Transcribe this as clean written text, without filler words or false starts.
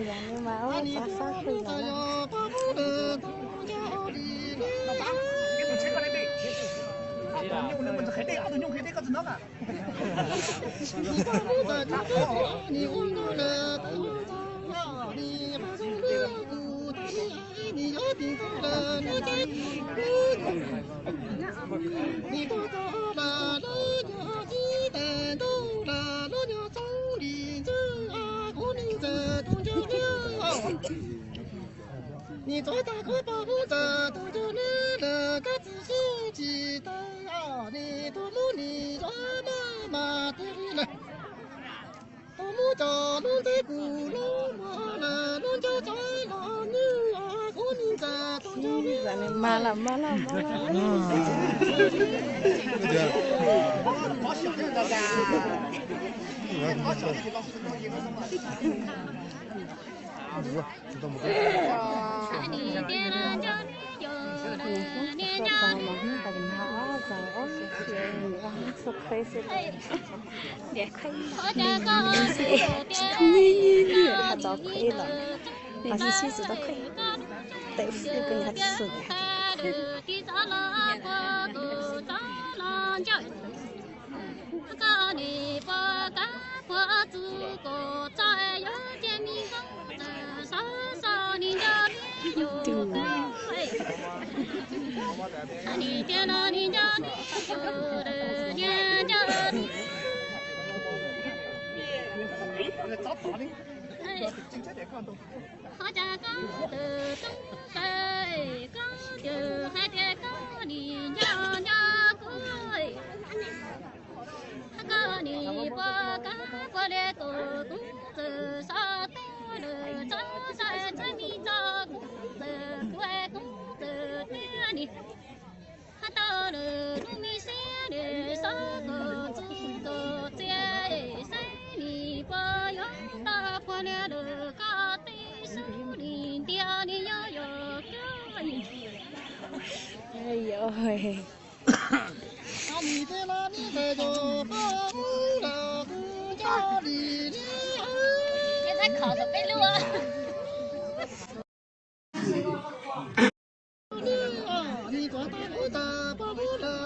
Yang mau pasang ke你做大哥保护着，都就你的个自信期待啊！你多么你做妈妈的了，多么着弄在鼓楼嘛了，弄就在老女啊，过年着都就你。malam. 他早可以了，还是妻子都可以，得是跟他吃的。好家高的东北高就还得高你娘娘贵，他高你不高不来个公子啥多了，早在这里找公子乖公子爹你，他到了农民山里啥个子个在山里不要打破了的高。哎呦喂！你在哪里在做保姆了？公家里的你在考什么路啊？你做大哥的保姆了。